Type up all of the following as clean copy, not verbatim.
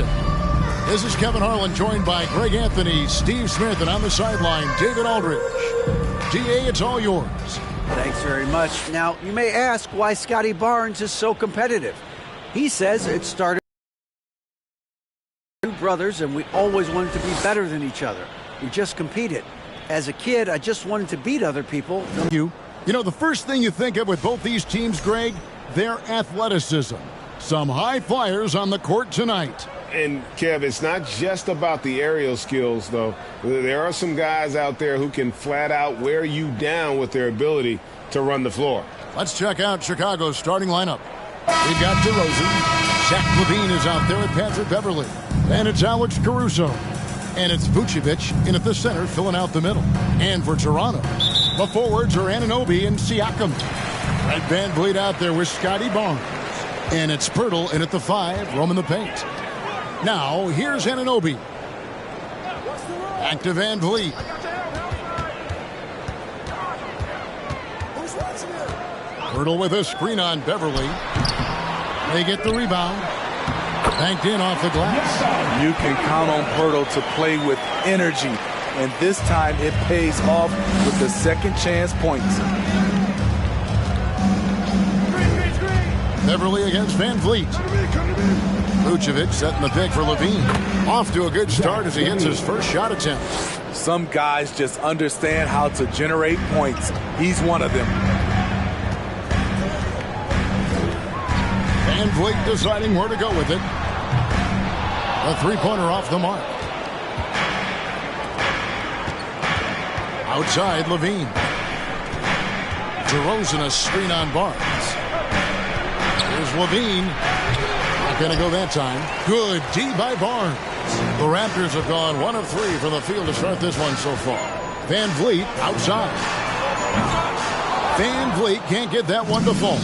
action. This is Kevin Harlan, joined by Greg Anthony, Steve Smith, and on the sideline, David Aldridge. DA, it's all yours. Thanks very much. Now, you may ask why Scotty Barnes is so competitive. He says it started with two brothers, and we always wanted to be better than each other. We just competed. As a kid, I just wanted to beat other people. You know, the first thing you think of with both these teams, Greg, their athleticism. Some high flyers on the court tonight. And, Kev, it's not just about the aerial skills, though. There are some guys out there who can flat out wear you down with their ability to run the floor. Let's check out Chicago's starting lineup. We've got DeRozan. Zach LaVine is out there with Patrick Beverley. And it's Alex Caruso. And it's Vucevic in at the center, filling out the middle. And for Toronto, the forwards are Anunoby and Siakam. Fred VanVleet out there with Scotty Barnes. And it's Pirtle in at the 5, roaming the paint. Now, here's Anunoby. Back to VanVleet. Pirtle with a screen on Beverley. They get the rebound. Banked in off the glass. You can count on Pirtle to play with energy. And this time it pays off with the second chance points. Beverley against VanVleet. Vucevic setting the pick for LaVine. Off to a good start as he hits his first shot attempt. Some guys just understand how to generate points. He's one of them. VanVleet deciding where to go with it. A three-pointer off the mark. Outside, LaVine. DeRozan a screen on Barnes. Here's LaVine. Not going to go that time. Good D by Barnes. The Raptors have gone 1 of 3 from the field to start this one so far. VanVleet outside. VanVleet can't get that one to fall.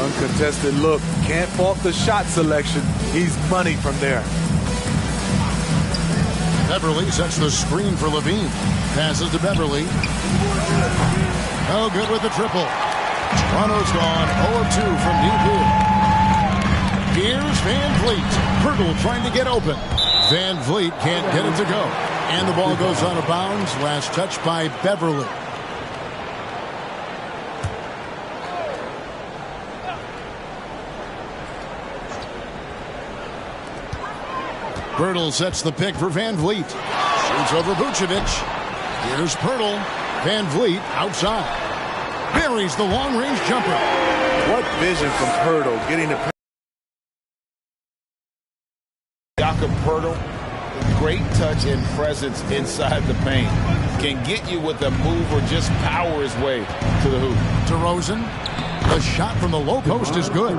Uncontested look. Can't fault the shot selection. He's money from there. Beverley sets the screen for LaVine. Passes to Beverley. Oh, good with the triple. Toronto's gone 0 of 2 from deep here. Here's VanVleet. Pirtle trying to get open. VanVleet can't get it to go. And the ball goes out of bounds. Last touch by Beverley. Pirtle sets the pick for VanVleet. Shoots over Vucevic. Here's Pirtle. VanVleet outside. Buries the long-range jumper. What vision from Pirtle getting the Jakob Pirtle, great touch and presence inside the paint. Can get you with a move or just power his way to the hoop. DeRozan. The shot from the low post is good.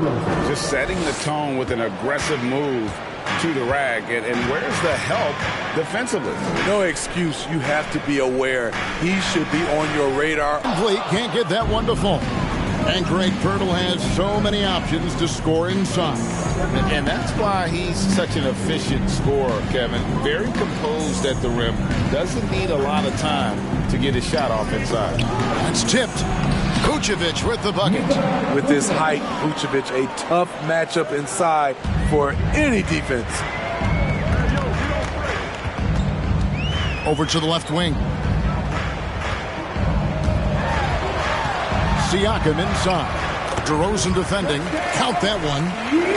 Just setting the tone with an aggressive move to the rack. And where's the help defensively? No excuse. You have to be aware. He should be on your radar. VanVleet can't get that one to fall. And Greg Pirtle has so many options to score inside. And that's why he's such an efficient scorer, Kevin. Very composed at the rim. Doesn't need a lot of time to get his shot off inside. It's tipped. Vucevic with the bucket. With his height, Vucevic, a tough matchup inside for any defense. Over to the left wing. Siakam inside. DeRozan defending. Count that one.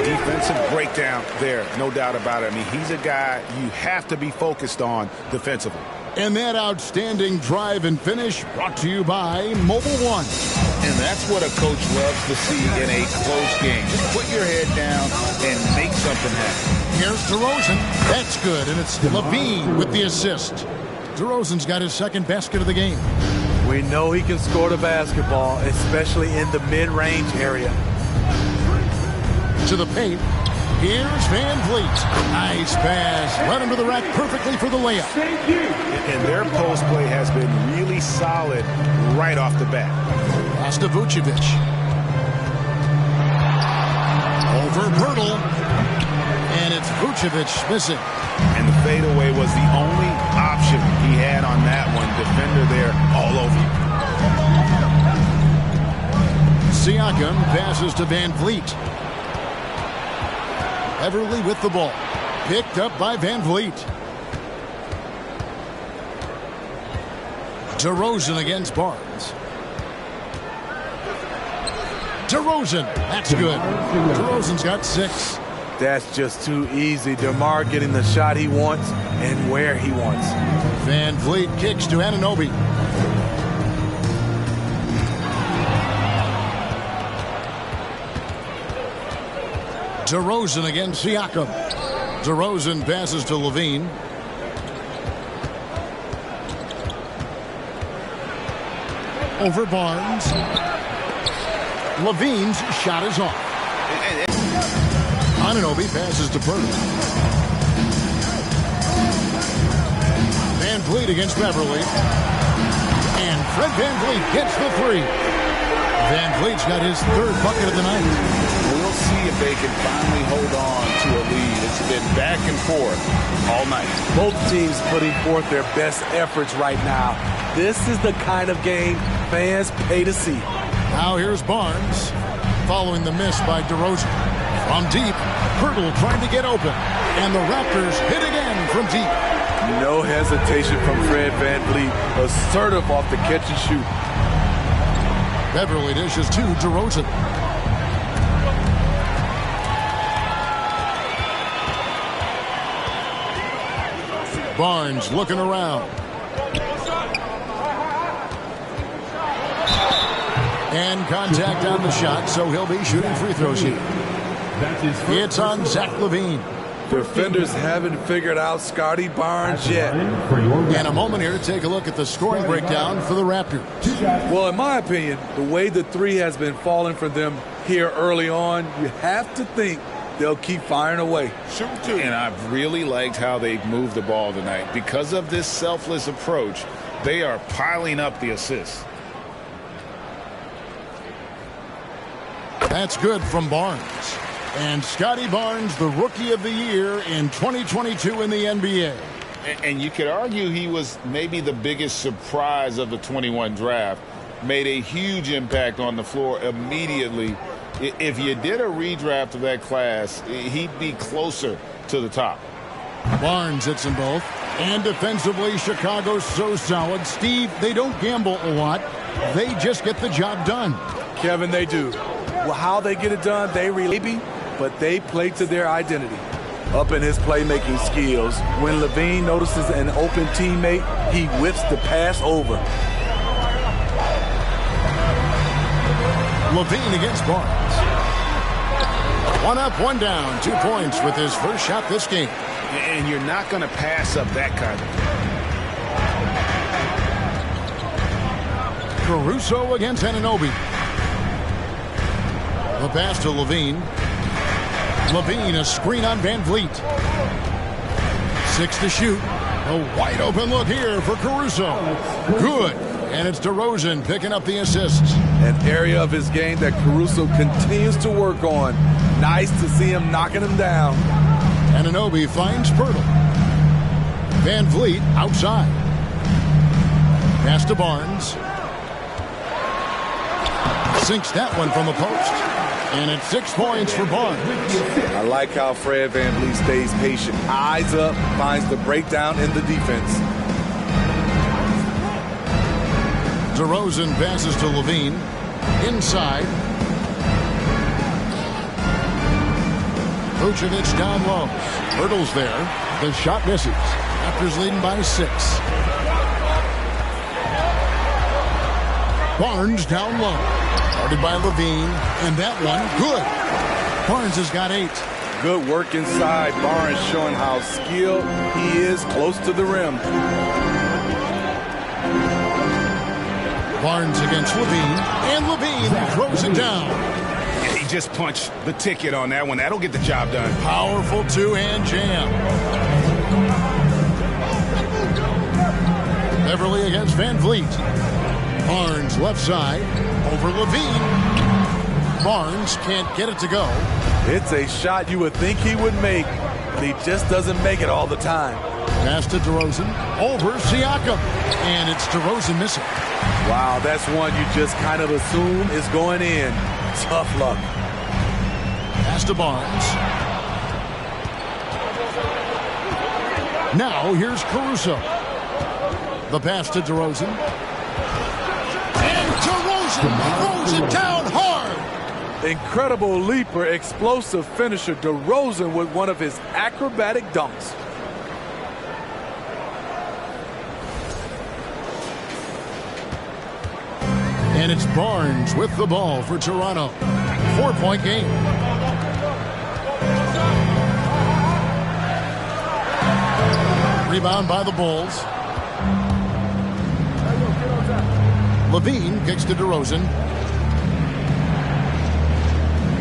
Defensive breakdown there, no doubt about it. I mean, he's a guy you have to be focused on defensively. And that outstanding drive and finish brought to you by Mobile One. And that's what a coach loves to see in a close game. Just put your head down and make something happen. Here's DeRozan. That's good, and it's LaVine with the assist. DeRozan's got his second basket of the game. We know he can score the basketball, especially in the mid-range area. To the paint. Here's VanVleet. Nice pass. Led him to the rack perfectly for the layup. And their post play has been really solid right off the bat. Pass to Vucevic. Over Pirtle. And it's Vucevic missing. And the fadeaway was the only option he had on that one. Defender there all over. Siakam passes to VanVleet. Beverley with the ball. Picked up by Van Vliet. DeRozan against Barnes. DeRozan, that's good. DeRozan's got 6. That's just too easy. DeMar getting the shot he wants and where he wants. Van Vliet kicks to Anunoby. DeRozan against Siakam. DeRozan passes to Levine. Over Barnes. Levine's shot is off. Anunoby passes to Purtle. Van Vliet against Beverly. And Fred Van Vliet gets the 3. Van Vliet's got his 3rd bucket of the night. We'll see if they can finally hold on to a lead. It's been back and forth all night. Both teams putting forth their best efforts right now. This is the kind of game fans pay to see. Now here's Barnes following the miss by DeRozan. From deep, Purtle trying to get open. And the Raptors hit again from deep. No hesitation from Fred Van Vliet. Assertive off the catch and shoot. Beverly dishes to DeRozan. Barnes looking around. And contact on the shot, so he'll be shooting free throws here. It's on Zach LaVine. Defenders haven't figured out Scotty Barnes yet. And a moment here to take a look at the scoring breakdown for the Raptors. Well, in my opinion, the way the 3 has been falling for them here early on, you have to think they'll keep firing away. And I've really liked how they've moved the ball tonight. Because of this selfless approach, they are piling up the assists. That's good from Barnes. And Scotty Barnes, the Rookie of the Year in 2022 in the NBA. And you could argue he was maybe the biggest surprise of the 21 draft. Made a huge impact on the floor immediately. If you did a redraft of that class, he'd be closer to the top. Barnes hits them both. And defensively, Chicago's so solid. Steve, they don't gamble a lot. They just get the job done. Kevin, they do. Well, how they get it done, they really be, but they play to their identity. Up in his playmaking skills, when LaVine notices an open teammate, he whips the pass over. LaVine against Barnes. 1 up, 1 down, 2 points with his first shot this game. And you're not going to pass up that kind of thing. Caruso against Anunoby. The pass to Levine. Levine, a screen on Van Vliet. 6 to shoot. A wide open look here for Caruso. Good. And it's DeRozan picking up the assists. An area of his game that Caruso continues to work on. Nice to see him knocking him down. Anunoby finds Purtle. Van Vliet outside. Pass to Barnes. Sinks that one from the post. And it's 6 points for Barnes. I like how Fred Van Vliet stays patient. Eyes up, finds the breakdown in the defense. DeRozan passes to Levine. Inside. Vucevic down low. Hurdles there. The shot misses. Raptors leading by 6. Barnes down low. Started by Levine, and that one, good. Barnes has got 8. Good work inside. Barnes showing how skilled he is close to the rim. Barnes against Levine, and Levine throws it down. Yeah, he just punched the ticket on that one. That'll get the job done. Powerful 2-hand jam. Beverly against Van Vliet. Barnes left side. Over Levine. Barnes can't get it to go. It's a shot you would think he would make, but he just doesn't make it all the time. Pass to DeRozan. Over Siakam. And it's DeRozan missing. Wow, that's one you just kind of assume is going in. Tough luck. Pass to Barnes. Now here's Caruso. The pass to DeRozan. And DeRozan throws it down hard. Incredible leaper, explosive finisher. DeRozan with one of his acrobatic dunks. And it's Barnes with the ball for Toronto. 4-point game. Rebound by the Bulls. Levine kicks to DeRozan.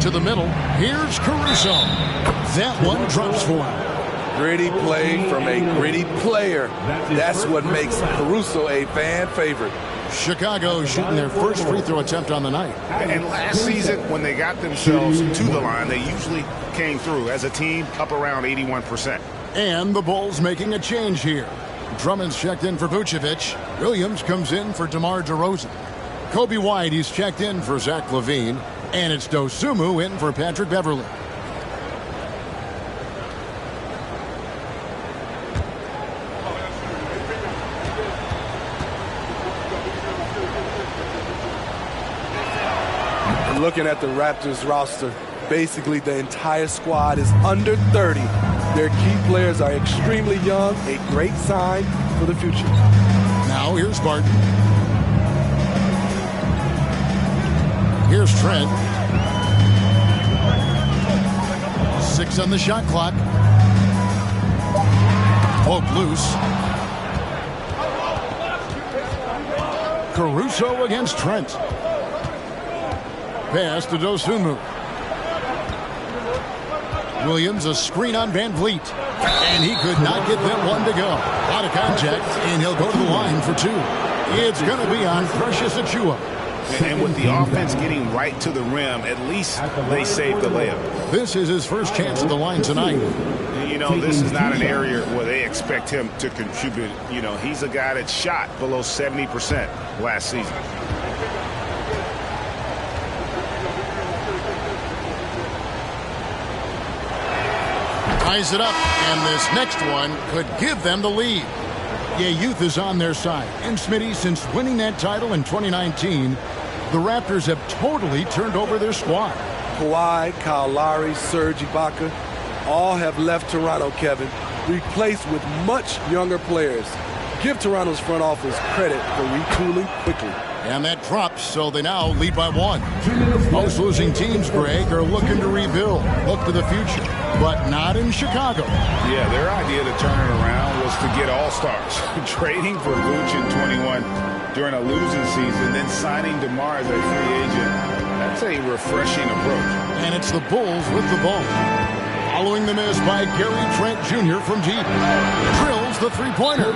To the middle. Here's Caruso. That one drops for him. Gritty play from a gritty player. That's what makes Caruso a fan favorite. Chicago shooting their first free throw attempt on the night. And last season, when they got themselves to the line, they usually came through as a team up around 81%. And the Bulls making a change here. Drummond's checked in for Vucevic. Williams comes in for DeMar DeRozan. Kobe White, he's checked in for Zach LaVine. And it's Dosunmu in for Patrick Beverley. Looking at the Raptors roster, basically the entire squad is under 30. Their key players are extremely young, a great sign for the future. Now here's Barton. Here's Trent. 6 on the shot clock. Poke loose. Caruso against Trent. Pass to Dosunmu. Williams, a screen on Van Vliet. And he could not get that one to go. Out of contact, and he'll go to the line for 2. It's going to be on Precious Achiuwa. And with the offense getting right to the rim, at least they saved the layup. This is his first chance at the line tonight. You know, this is not an area where they expect him to contribute. You know, he's a guy that shot below 70% last season. Ties it up, and this next one could give them the lead. Yeah, youth is on their side. And Smitty, since winning that title in 2019, the Raptors have totally turned over their squad. Kawhi, Kyle Lowry, Serge Ibaka, all have left Toronto, Kevin, replaced with much younger players. Give Toronto's front office credit for retooling quickly. And that drops, so they now lead by 1. Most losing teams, Greg, are looking to rebuild, look to the future, but not in Chicago. Yeah, their idea to turn it around was to get all-stars. Trading for Vooch in 21 during a losing season, then signing DeMar as a free agent. That's a refreshing approach. And it's the Bulls with the ball. Following the miss by Gary Trent Jr. from deep. Drills the three-pointer.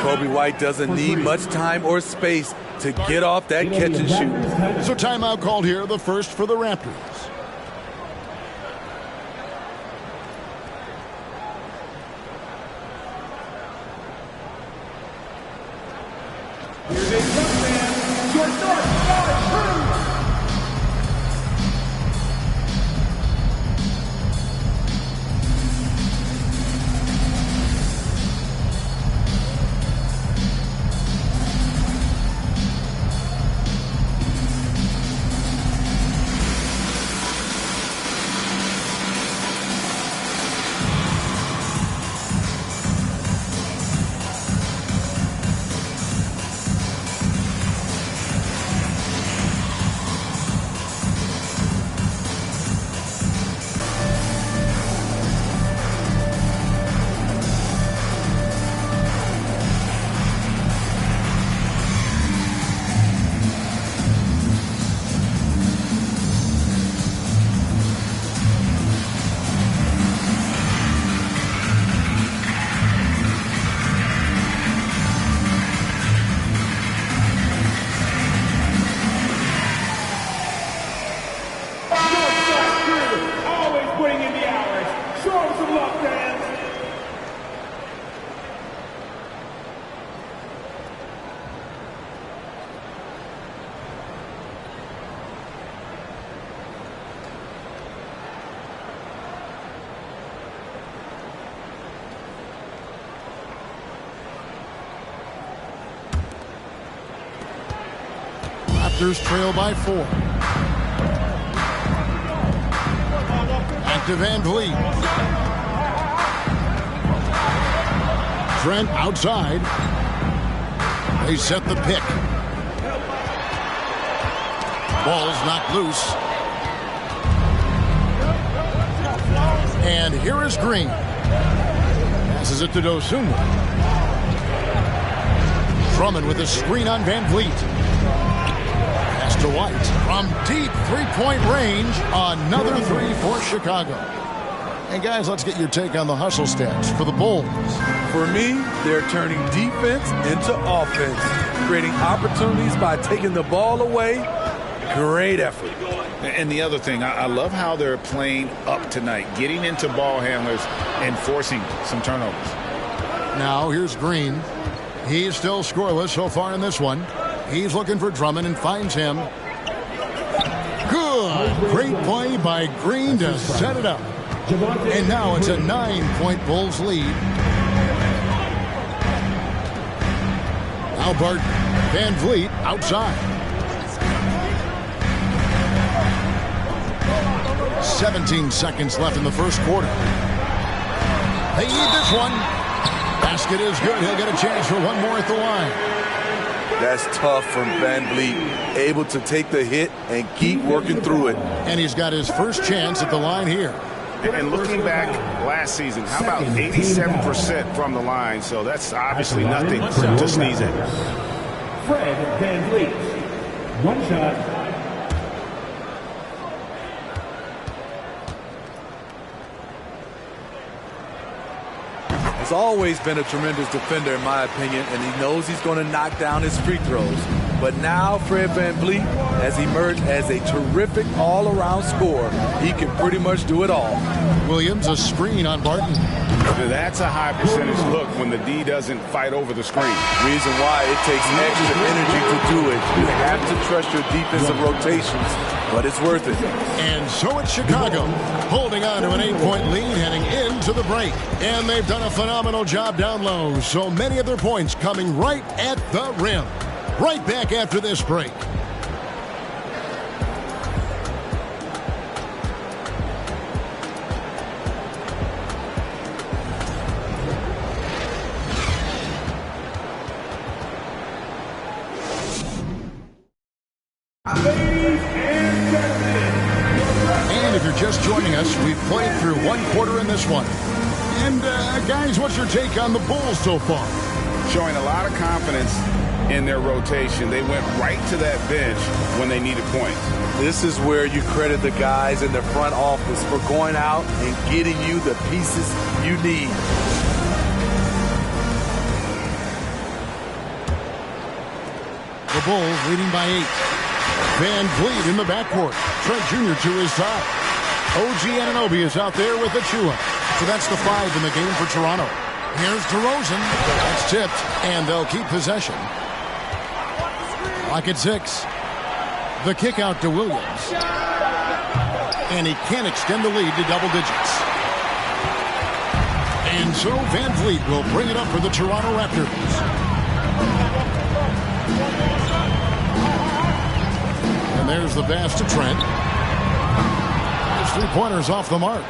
Kobe White doesn't need much time or space to get off that catch and shoot. So timeout called here, the first for the Raptors. Raptors trail by 4. Back to Van Vliet. Trent outside. They set the pick. Ball's knocked loose. And here is Green. Passes it to Dosunmu. Drummond with a screen on Van Vliet. Pass to White. From deep three-point range, another three for Chicago. And guys, let's get your take on the hustle stats for the Bulls. For me, they're turning defense into offense, creating opportunities by taking the ball away. Great effort. And the other thing, I love how they're playing up tonight, getting into ball handlers and forcing some turnovers. Now here's Green. He's still scoreless so far in this one. He's looking for Drummond and finds him. Good. Great play by Green to set it up. And now it's a 9-point Bulls lead. Now Barton. Van Vliet outside. 17 seconds left in the first quarter. They need this one. Basket is good. He'll get a chance for one more at the line. That's tough from Van Vliet. Able to take the hit and keep working through it. And he's got his first chance at the line here. And looking back last season, how about 87% from the line? So that's obviously nothing to sneeze at. Fred Van Vliet. One shot. He's always been a tremendous defender, in my opinion, and he knows he's going to knock down his free throws. But now Fred Van Vliet has emerged as a terrific all-around scorer. He can pretty much do it all. Williams, a screen on Barton. That's a high percentage look when the D doesn't fight over the screen. Reason why it takes extra energy to do it. You have to trust your defensive rotations, but it's worth it. And so it's Chicago, holding on to an 8-point lead heading into the break. And they've done a phenomenal job down low. So many of their points coming right at the rim. Right back after this break. And if you're just joining us, we've played through one quarter in this one. And guys, what's your take on the Bulls so far? Showing a lot of confidence in their rotation. They went right to that bench when they needed points. This is where you credit the guys in the front office for going out and getting you the pieces you need. The Bulls leading by 8. Van Vliet in the backcourt. Trent Jr. to his side. OG Anunoby is out there with Achua. So that's the 5 in the game for Toronto. Here's DeRozan. That's tipped, and they'll keep possession. Clock at 6. The kick out to Williams. And he can't extend the lead to double digits. And so Van Vliet will bring it up for the Toronto Raptors. And there's the pass to Trent. His three-pointers off the mark.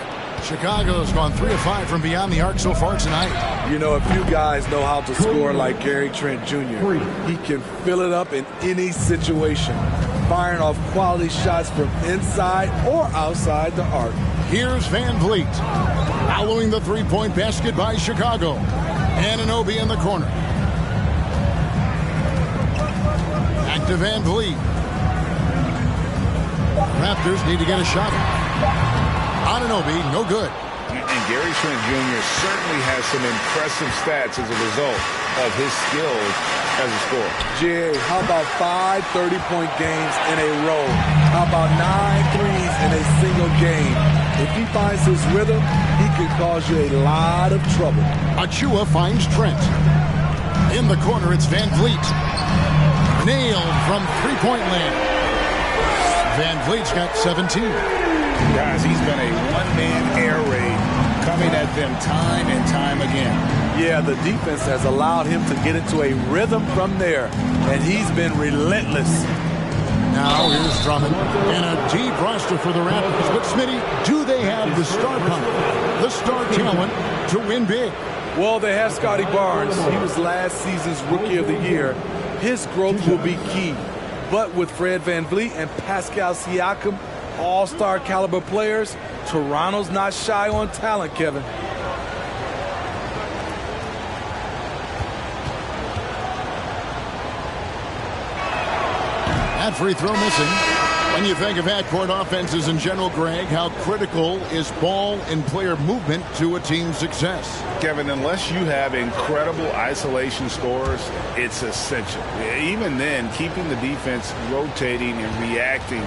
Chicago's gone 3 of 5 from beyond the arc so far tonight. You know, if you guys know how to score like Gary Trent Jr., he can fill it up in any situation, firing off quality shots from inside or outside the arc. Here's Van Vliet. Following the three-point basket by Chicago. Anunoby in the corner. Back to Van Vliet. Raptors need to get a shot. Anunoby, no good. And Gary Trent Jr. certainly has some impressive stats as a result of his skills as a scorer. Jay, how about 5 30-point games in a row? How about 9 threes in a single game? If he finds his rhythm, he can cause you a lot of trouble. Achua finds Trent. In the corner, it's Van Vliet. Nailed from three-point land. Van Vliet's got 17. Guys, he's been a one-man air raid coming at them time and time again. Yeah, the defense has allowed him to get into a rhythm from there, and he's been relentless. Now here's Drummond. And a deep roster for the Raptors. But Smitty, do they have the star power, the star talent to win big? Well, they have Scotty Barnes. He was last season's Rookie of the Year. His growth will be key. But with Fred VanVleet and Pascal Siakam, all-star caliber players, Toronto's not shy on talent, Kevin. That free throw missing. When you think of half-court offenses in general, Greg, how critical is ball and player movement to a team's success? Kevin, unless you have incredible isolation scores, it's essential. Even then, keeping the defense rotating and reacting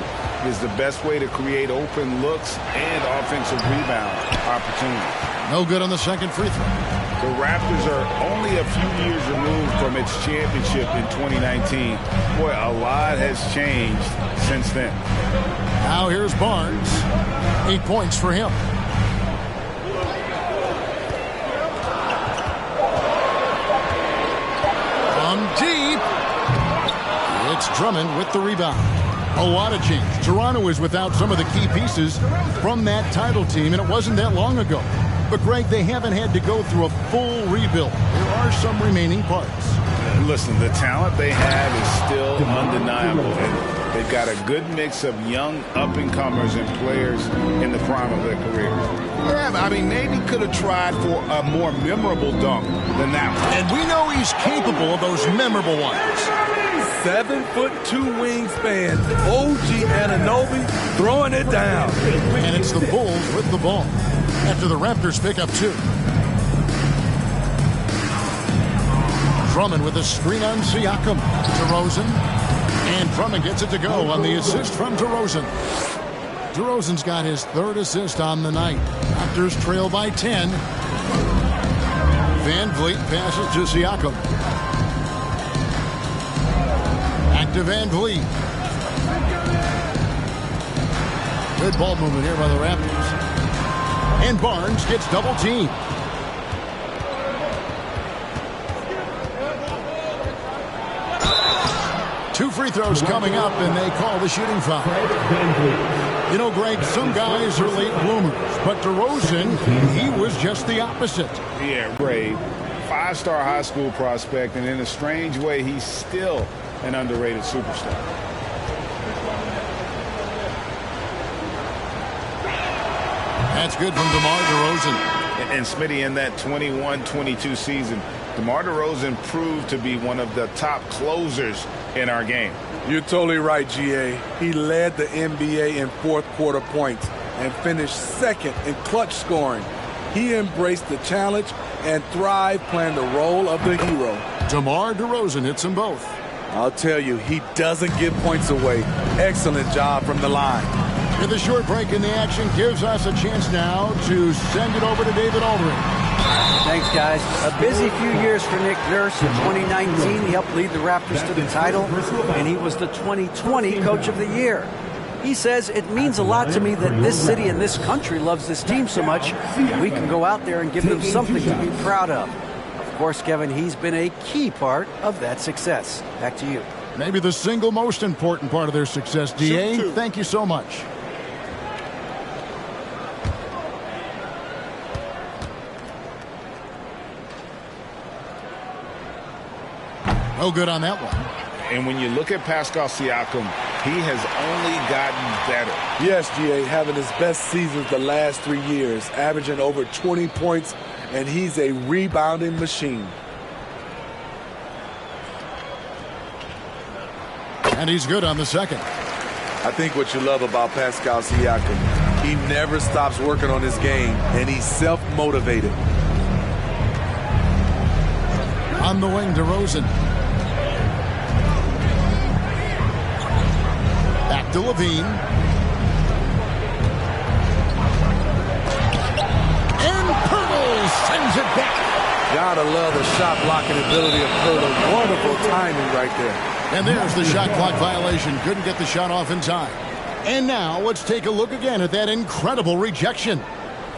is the best way to create open looks and offensive rebound opportunities. No good on the second free throw. The Raptors are only a few years removed from its championship in 2019. Boy, a lot has changed since then. Now here's Barnes. 8 points for him. From deep. It's Drummond with the rebound. A lot of change. Toronto is without some of the key pieces from that title team, and it wasn't that long ago. But, Greg, they haven't had to go through a full rebuild. There are some remaining parts. Listen, the talent they have is still undeniable. And they've got a good mix of young up-and-comers and players in the prime of their career. Yeah, I mean, maybe could have tried for a more memorable dunk than that one. And we know he's capable of those memorable ones. 7'2" wingspan. OG Anunoby throwing it down. And it's the Bulls with the ball after the Raptors pick up 2. Drummond with a screen on Siakam. DeRozan. And Drummond gets it to go on the assist from DeRozan. DeRozan's got his 3rd assist on the night. Raptors trail by 10. VanVleet passes to Siakam. Back to VanVleet. Good ball movement here by the Raptors. And Barnes gets double teamed. Two free throws coming up, and they call the shooting foul. You know, Greg, some guys are late bloomers, but DeRozan, he was just the opposite. Yeah, Ray, 5-star high school prospect, and in a strange way, he's still an underrated superstar. That's good from DeMar DeRozan. And Smitty, in that 21-22 season, DeMar DeRozan proved to be one of the top closers in our game. You're totally right, GA. He led the NBA in fourth-quarter points and finished 2nd in clutch scoring. He embraced the challenge and thrived playing the role of the hero. DeMar DeRozan hits them both. I'll tell you, he doesn't give points away. Excellent job from the line. And the short break in the action gives us a chance now to send it over to David Aldridge. Thanks, guys. A busy few years for Nick Nurse. In 2019, he helped lead the Raptors to the title, and he was the 2020 Coach of the Year. He says, it means a lot to me that this city and this country loves this team so much, we can go out there and give them something to be proud of. Of course, Kevin, he's been a key part of that success. Back to you. Maybe the single most important part of their success, DA. Thank you so much. No good on that one. And when you look at Pascal Siakam, he has only gotten better. Yes, GA, having his best seasons the last 3 years, averaging over 20 points, and he's a rebounding machine. And he's good on the second. I think what you love about Pascal Siakam, he never stops working on his game, and he's self-motivated. On the wing, DeRozan. Back to Levine. And Pirtle sends it back. Gotta love the shot blocking ability of Pirtle. Wonderful timing right there. And there's the shot clock violation. Couldn't get the shot off in time. And now let's take a look again at that incredible rejection.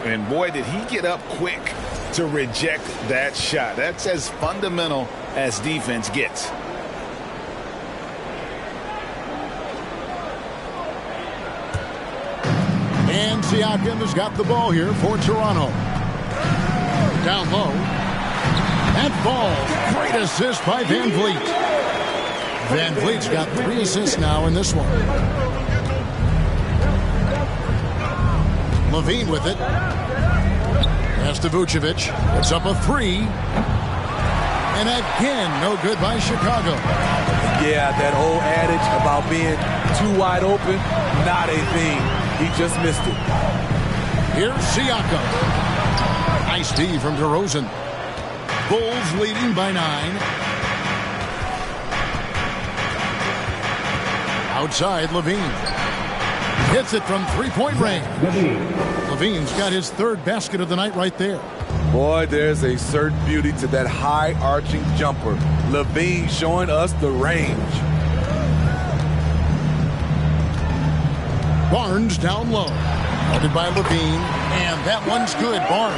And boy, did he get up quick to reject that shot. That's as fundamental as defense gets. Siakam has got the ball here for Toronto. Down low. That ball. Great assist by Van Vliet. Van Vliet's got 3 assists now in this one. Levine with it. Pass to Vucevic. It's up a 3. And again, no good by Chicago. Yeah, that old adage about being too wide open, not a thing. He just missed it. Here's Siakam. Nice D from DeRozan. Bulls leading by 9. Outside, Levine. Hits it from three-point range. Levine's got his 3rd basket of the night right there. Boy, there's a certain beauty to that high-arching jumper. Levine showing us the range. Barnes down low. Guarded by Levine, and that one's good. Barnes.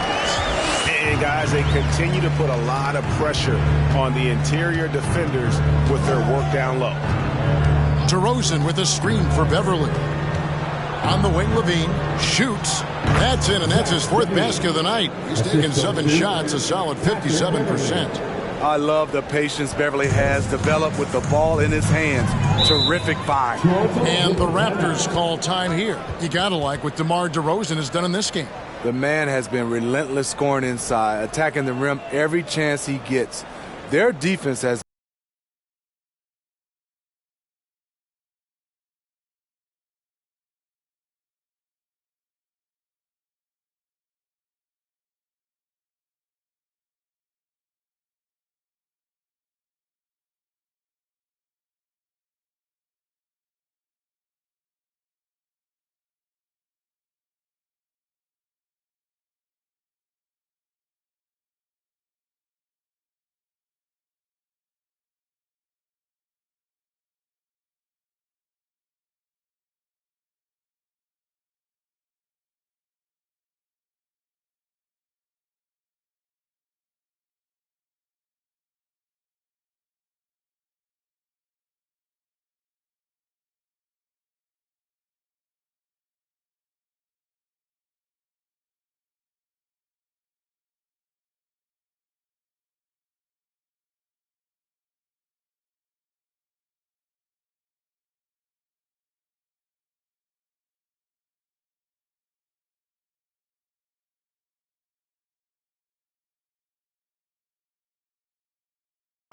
And guys, they continue to put a lot of pressure on the interior defenders with their work down low. DeRozan with a screen for Beverly. On the wing, Levine shoots. That's in, and that's his 4th basket of the night. He's taken 7 shots, a solid 57%. I love the patience Beverly has developed with the ball in his hands. Terrific find. And the Raptors call time here. You gotta like what DeMar DeRozan has done in this game. The man has been relentless scoring inside, attacking the rim every chance he gets. Their defense has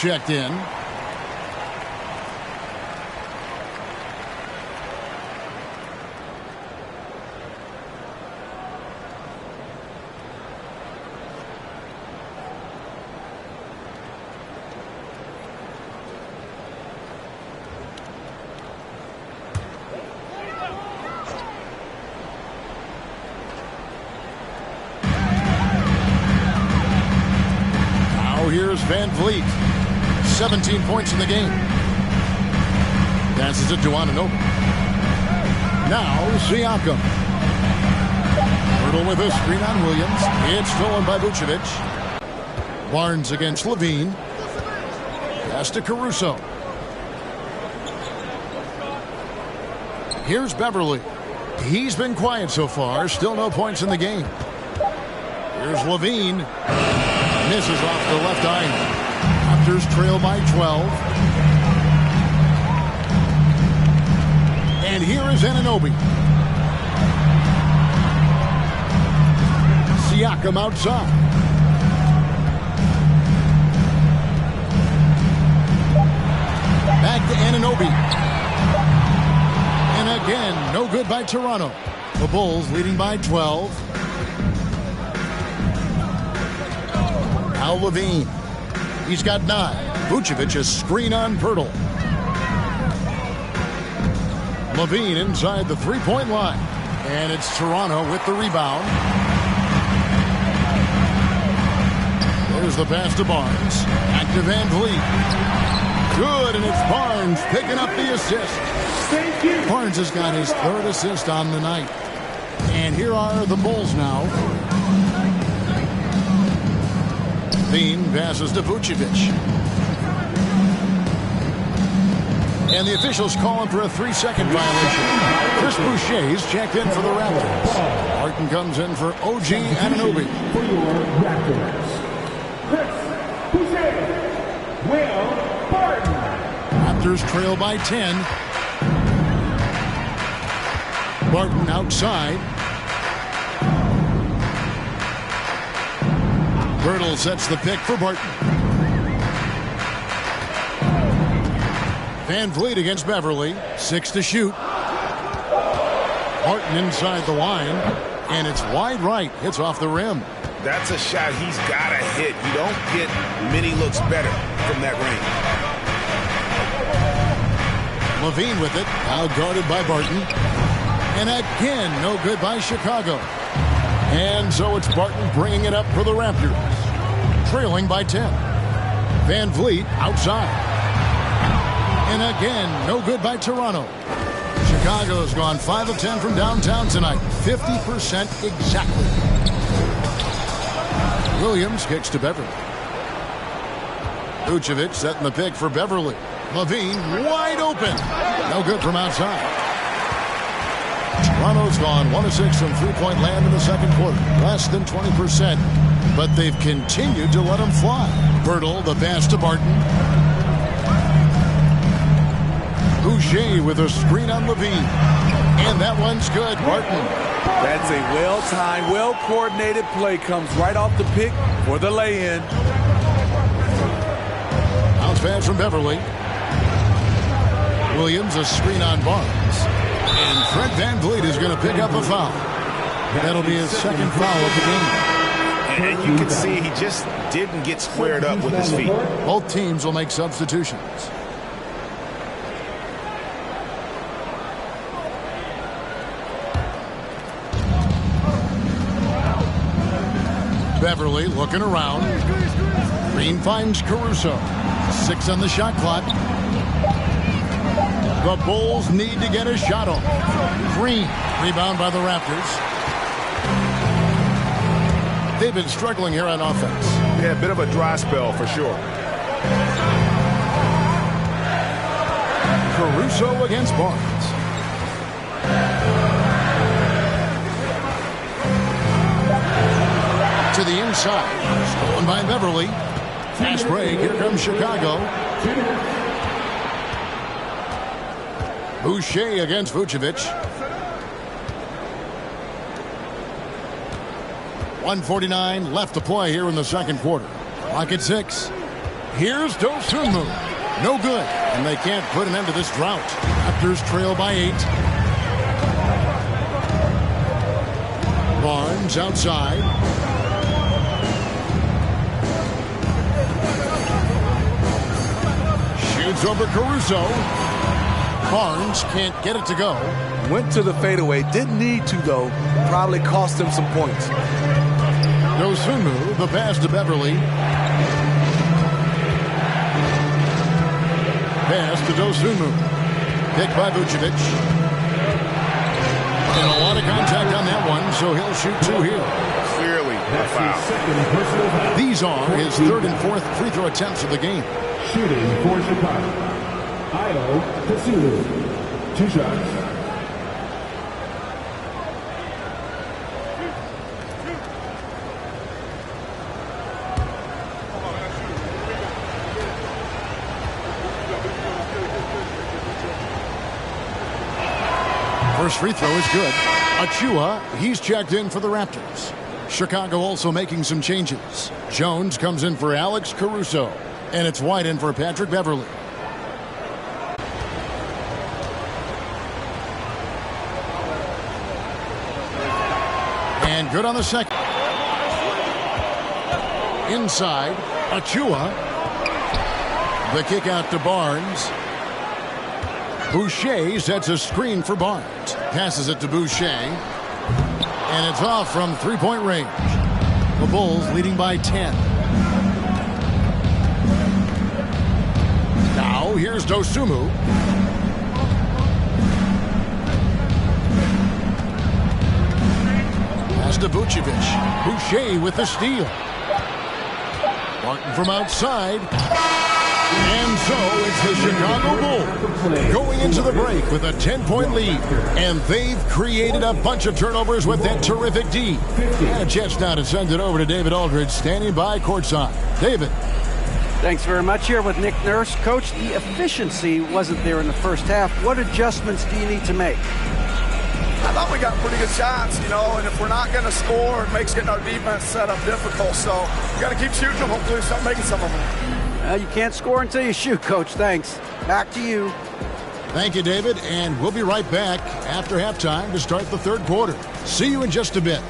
checked in. Now here's Van Vliet. 17 points in the game. Passes it to Anunoby. Now Siakam. Hurdle with a screen on Williams. It's stolen by Vucevic. Barnes against Levine. Pass to Caruso. Here's Beverly. He's been quiet so far. Still no points in the game. Here's Levine. Misses off the left eye. Raptors trail by 12. And here is Anunoby. Siakam outside. Back to Anunoby. And again, no good by Toronto. The Bulls leading by 12. Now Levine. He's got 9. Vucevic a screen on Pirtle. Levine inside the 3-point line. And it's Toronto with the rebound. There's the pass to Barnes. Back to Van Vliet. Good, and it's Barnes picking up the assist. Barnes has got his 3rd assist on the night. And here are the Bulls now. Levine passes to Vucevic. And the officials calling for a 3-second violation. Chris Boucher's checked in for the Raptors. Barton comes in for OG Anunoby. For your Raptors, Chris Boucher, Will Barton. Raptors trail by 10. Barton outside. Bertle sets the pick for Barton. Van Vliet against Beverly. 6 to shoot. Barton inside the line. And it's wide right. Hits off the rim. That's a shot he's got to hit. You don't get many looks better from that range. Levine with it. Now guarded by Barton. And again, no good by Chicago. And so it's Barton bringing it up for the Raptors. Trailing by 10. Van Vliet outside. And again, no good by Toronto. Chicago's gone 5 of 10 from downtown tonight. 50% exactly. Williams kicks to Beverly. Vucevic setting the pick for Beverly. Levine wide open. No good from outside. Toronto's gone 1 of 6 from three-point land in the second quarter. Less than 20%. But they've continued to let them fly. Bertle, the pass to Barton. Boucher with a screen on Levine. And that one's good. Barton. That's a well-timed, well-coordinated play. Comes right off the pick for the lay-in. Bounce pass from Beverly. Williams, a screen on Barnes. And Fred Van Vliet is going to pick up a foul. That'll be his second foul of the game. And you can see he just didn't get squared up with his feet. Both teams will make substitutions. Beverly looking around. Green finds Caruso. 6 on the shot clock. The Bulls need to get a shot off. Green, rebound by the Raptors. They've been struggling here on offense. Yeah, a bit of a dry spell for sure. Caruso against Barnes. To the inside. Stolen by Beverly. Fast break. Here comes Chicago. Boucher against Vucevic. 1:49 left to play here in the second quarter. Clock at 6. Here's Dosunmu. No good. And they can't put an end to this drought. Raptors trail by 8. Barnes outside. Shoots over Caruso. Barnes can't get it to go. Went to the fadeaway. Didn't need to, though. Probably cost him some points. Dosunmu, the pass to Beverly. Pass to Dosunmu. Picked by Vucevic. And a lot of contact on that one, so he'll shoot 2 here. Clearly a foul. These are his 3rd and 4th free throw attempts of the game. Shooting for Chicago, Ayo Dosunmu. 2 shots. First free throw is good. Achua, he's checked in for the Raptors. Chicago also making some changes. Jones comes in for Alex Caruso. And it's White in for Patrick Beverly. And good on the second. Inside, Achua. The kick out to Barnes. Boucher sets a screen for Barnes. Passes it to Boucher. And it's off from three-point range. The Bulls leading by 10. Now here's Dosunmu. Pass to Vucevic. Boucher with the steal. Barton from outside. And so it's the Chicago Bulls going into the break with a 10-point lead. And they've created a bunch of turnovers with that terrific D. And a chance now to send it over to David Aldridge, standing by courtside. David. Thanks very much. Here with Nick Nurse. Coach, the efficiency wasn't there in the first half. What adjustments do you need to make? I thought we got pretty good shots, and if we're not going to score, it makes getting our defense set up difficult. So we got to keep shooting them. Hopefully we start making some of them. You can't score until you shoot, Coach. Thanks. Back to you. Thank you, David. And we'll be right back after halftime to start the third quarter. See you in just a bit.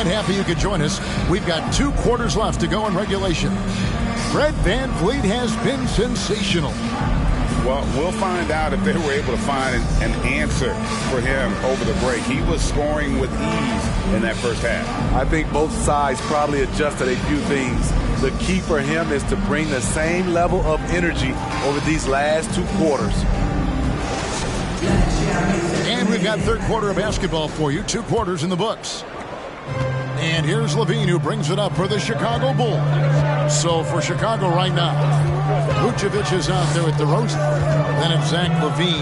Happy you could join us. We've got 2 quarters left to go in regulation. Fred VanVleet has been sensational. Well, we'll find out if they were able to find an answer for him over the break. He was scoring with ease in that first half. I think both sides probably adjusted a few things. The key for him is to bring the same level of energy over these last 2 quarters. And we've got third quarter of basketball for you. 2 quarters in the books. And here's Levine, who brings it up for the Chicago Bulls. So for Chicago right now, Vucevic is out there at the Rosen. Then it's Zach Levine.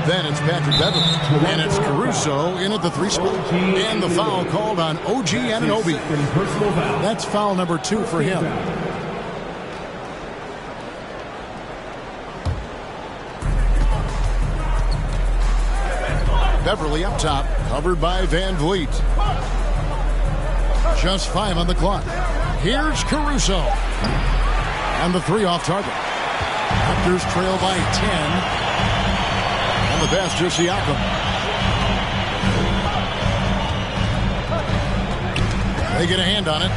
Then it's Patrick Beverley. And it's Caruso in at the 3 spot. And the foul called on OG Anunoby. That's foul number 2 for him. Beverley up top, covered by VanVleet. Just 5 on the clock. Here's Caruso. And the 3 off target. Raptors trail by 10. And the pass to Siakam. They get a hand on it.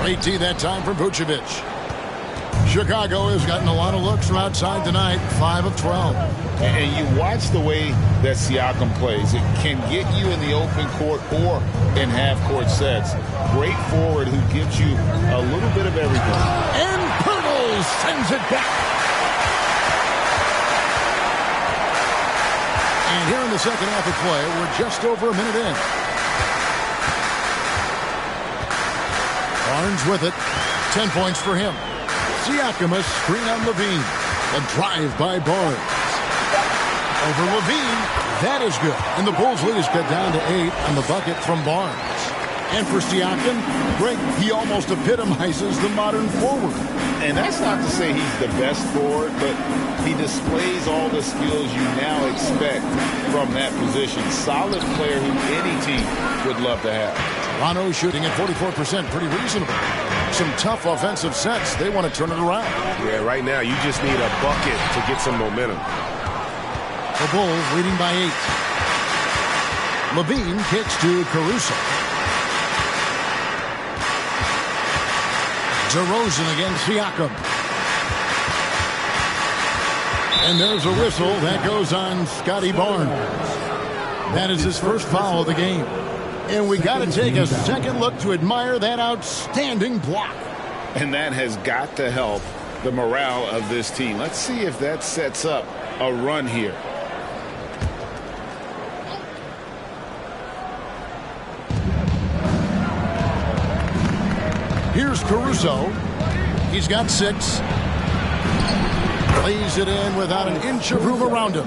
Great D that time for Vucevic. Chicago has gotten a lot of looks from outside tonight, 5 of 12. And you watch the way that Siakam plays. It can get you in the open court or in half-court sets. Great forward who gives you a little bit of everything. And Pirtle sends it back. And here in the second half of play, we're just over a minute in. Barnes with it. 10 points for him. Siakam, a screen on Levine. A drive by Barnes. Over Levine. That is good. And the Bulls lead is cut down to 8 on the bucket from Barnes. And for Siakam, Greg, he almost epitomizes the modern forward. And that's not to say he's the best forward, but he displays all the skills you now expect from that position. Solid player who any team would love to have. Toronto shooting at 44%, pretty reasonable. Some tough offensive sets. They want to turn it around. Yeah, right now you just need a bucket to get some momentum. The Bulls leading by 8. Levine kicks to Caruso. DeRozan against Siakam. And there's a whistle that goes on Scotty Barnes. That is his first foul of the game. And we got to take a second look to admire that outstanding block. And that has got to help the morale of this team. Let's see if that sets up a run here. Here's Caruso. He's got 6. Lays it in without an inch of room around him.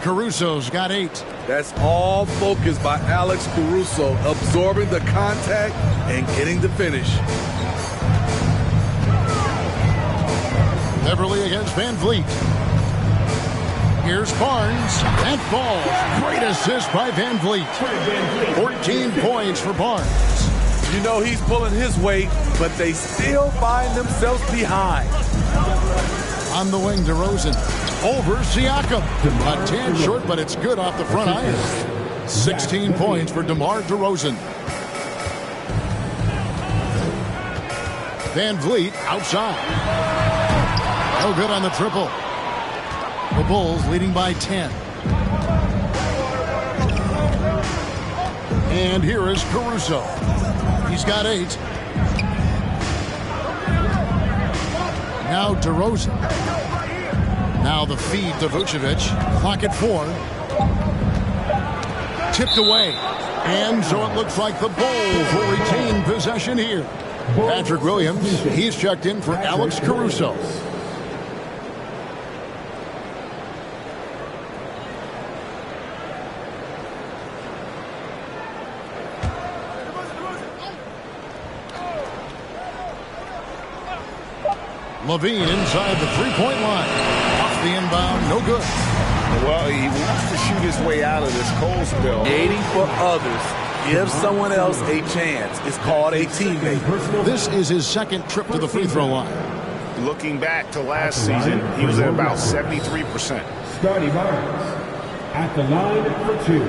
Caruso's got 8. That's all focused by Alex Caruso, absorbing the contact and getting the finish. Beverley against VanVleet. Here's Barnes. That falls. Great assist by VanVleet. 14 points for Barnes. You know he's pulling his weight, but they still find themselves behind. On the wing, DeRozan. Over Siakam. A tad short, but it's good off the front iron. 16 points for DeMar DeRozan. Van Vliet outside. No good on the triple. The Bulls leading by 10. And here is Caruso. He's got 8. Now DeRozan. Now the feed to Vucevic. Clock at 4. Tipped away. And so it looks like the Bulls will retain possession here. Patrick Williams, he's checked in for Alex Caruso. Levine inside the three-point line. Off the inbound, no good. Well, he wants to shoot his way out of this cold spell. 80 for others. Give someone else a chance. It's called a teammate. This is his second trip to the free throw line. Looking back to last season, he was at about 73%. Scotty Barnes at the line for 2.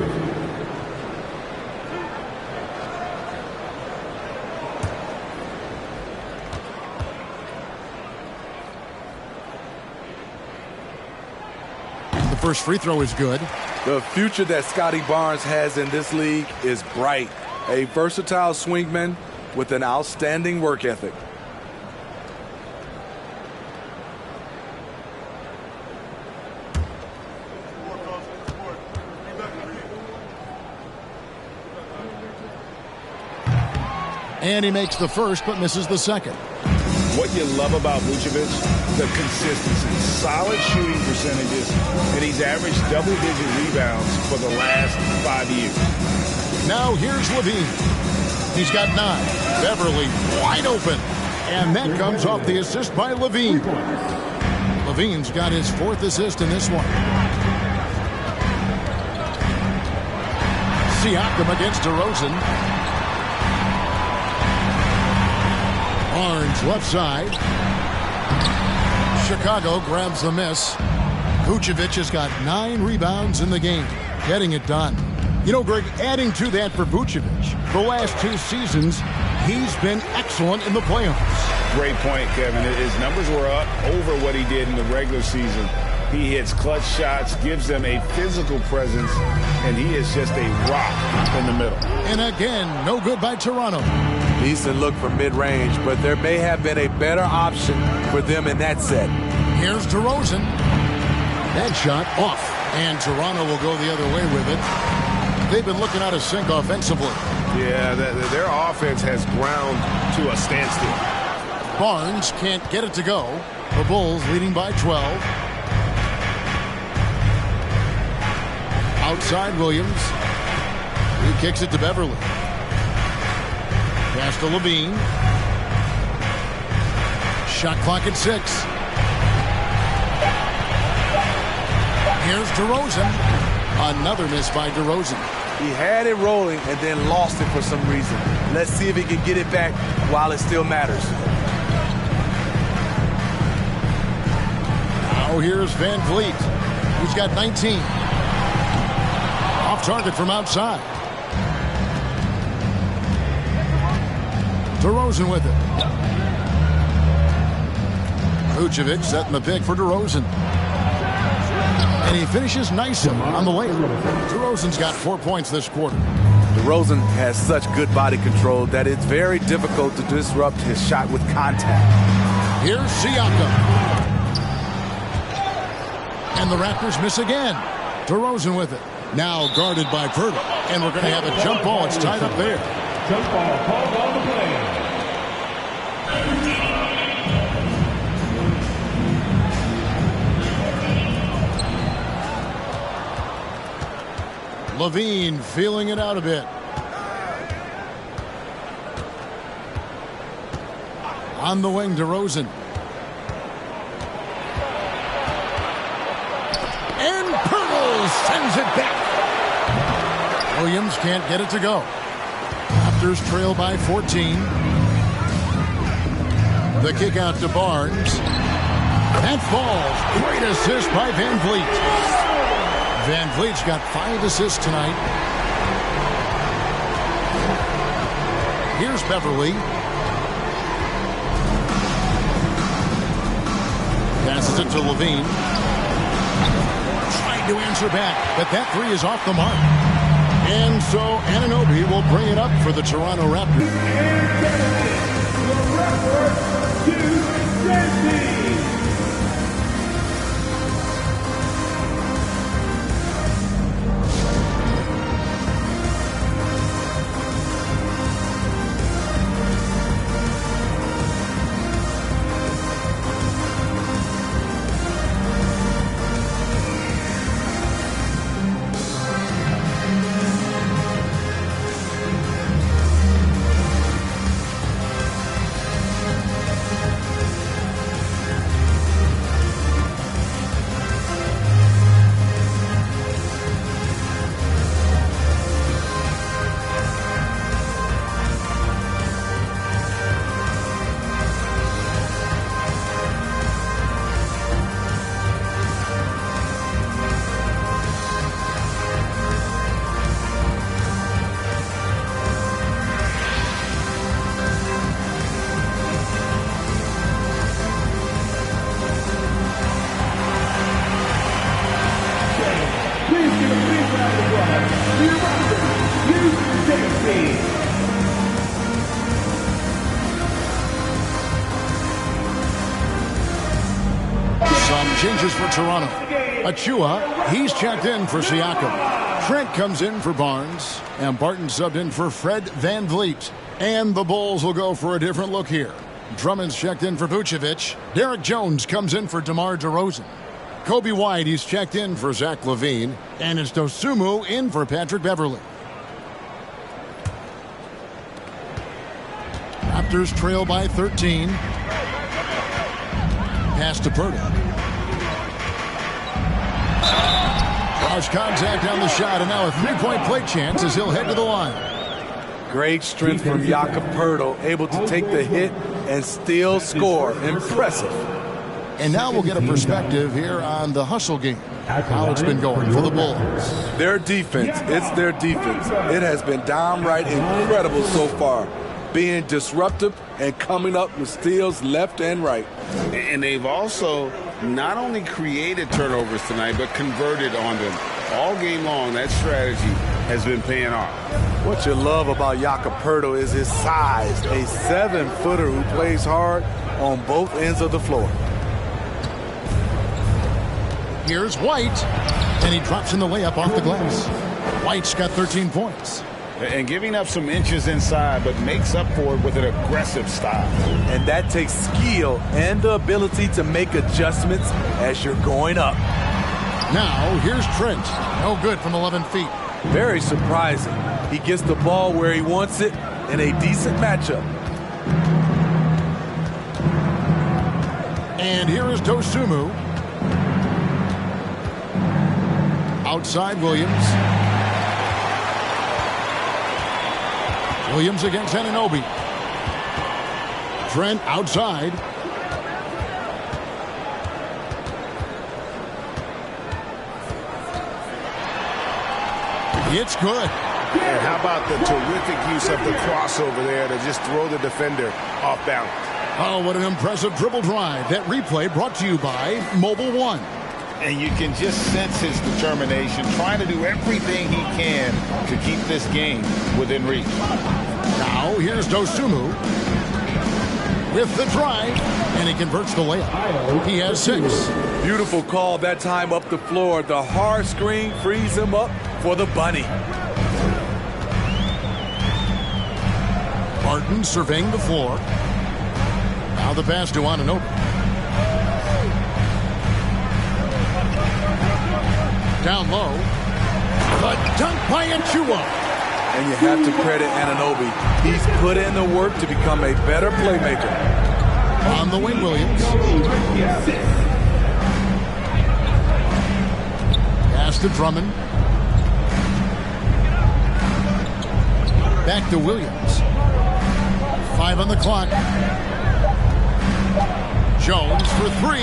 The first free throw is good. The future that Scotty Barnes has in this league is bright. A versatile swingman with an outstanding work ethic. And he makes the first but misses the second. What you love about Vucevic, the consistency, solid shooting percentages, and he's averaged double-digit rebounds for the last 5 years. Now here's Levine. He's got 9. Beverly wide open. And that comes off the assist by Levine. Levine's got his 4th assist in this one. Siakam against DeRozan. Barnes left side. Chicago grabs the miss. Vucevic has got 9 rebounds in the game, getting it done. You know, Greg, adding to that for Vucevic, the last 2 seasons, he's been excellent in the playoffs. Great point, Kevin. His numbers were up over what he did in the regular season. He hits clutch shots, gives them a physical presence, and he is just a rock in the middle. And again, no good by Toronto. Decent look from mid-range, but there may have been a better option for them in that set. Here's DeRozan. That shot off, and Toronto will go the other way with it. They've been looking out of sync offensively. Yeah, their offense has ground to a standstill. Barnes can't get it to go. The Bulls leading by 12. Outside Williams. He kicks it to Beverly. Pass to Levine. Shot clock at 6. Here's DeRozan. Another miss by DeRozan. He had it rolling and then lost it for some reason. Let's see if he can get it back while it still matters. Now here's Van Vliet. He's got 19. Off target from outside. DeRozan with it. Vucevic setting the pick for DeRozan. And he finishes nicely on the layup. DeRozan's got 4 points this quarter. DeRozan has such good body control that it's very difficult to disrupt his shot with contact. Here's Siakam. And the Raptors miss again. DeRozan with it. Now guarded by Purtle. And we're going to have a jump ball. It's tied up there. Jump ball called on the play. Levine feeling it out a bit. On the wing, DeRozan. And Purtle sends it back. Williams can't get it to go. Raptors trail by 14. The kick out to Barnes. That falls. Great assist by Van Vliet. Van Vliet's got 5 assists tonight. Here's Beverly. Passes it to Levine. Trying to answer back, but that three is off the mark. And so Anunoby will bring it up for the Toronto Raptors. Changes for Toronto. Achua, he's checked in for Siakam. Trent comes in for Barnes. And Barton subbed in for Fred Van Vliet. And the Bulls will go for a different look here. Drummond's checked in for Vucevic. Derek Jones comes in for DeMar DeRozan. Kobe White, he's checked in for Zach LaVine. And it's Dosunmu in for Patrick Beverly. Raptors trail by 13. Pass to Purdy. Draws contact on the shot, and now a three-point play chance as he'll head to the line. Great strength from Jakob Poeltl, able to take the hit and still score. Impressive. And now we'll get a perspective here on the hustle game. How it's been going for the Bulls. Their defense, it's their defense. It has been downright incredible so far. Being disruptive and coming up with steals left and right. And they've also not only created turnovers tonight, but converted on them. All game long, that strategy has been paying off. What you love about Jakob Poeltl is his size. A 7-footer who plays hard on both ends of the floor. Here's White, and he drops in the layup off the glass. White's got 13 points. And giving up some inches inside, but makes up for it with an aggressive style. And that takes skill and the ability to make adjustments as you're going up. Now, here's Trent. No good from 11 feet. Very surprising. He gets the ball where he wants it in a decent matchup. And here is Dosunmu. Outside Williams. Williams against Anunoby. Trent outside. It's good. And how about the terrific use of the crossover there to just throw the defender off balance. Oh, what an impressive dribble drive. That replay brought to you by Mobile One. And you can just sense his determination, trying to do everything he can to keep this game within reach. Now, here's Dosunmu with the drive, and he converts the layup. He has 6. Beautiful call that time up the floor. The hard screen frees him up for the bunny. Barton surveying the floor. Now the pass to Anunoby. Down low. The dunk by Achua. And you have to credit Anunoby. He's put in the work to become a better playmaker. On the wing, Williams. Pass to Drummond. Back to Williams. 5 on the clock. Jones for 3.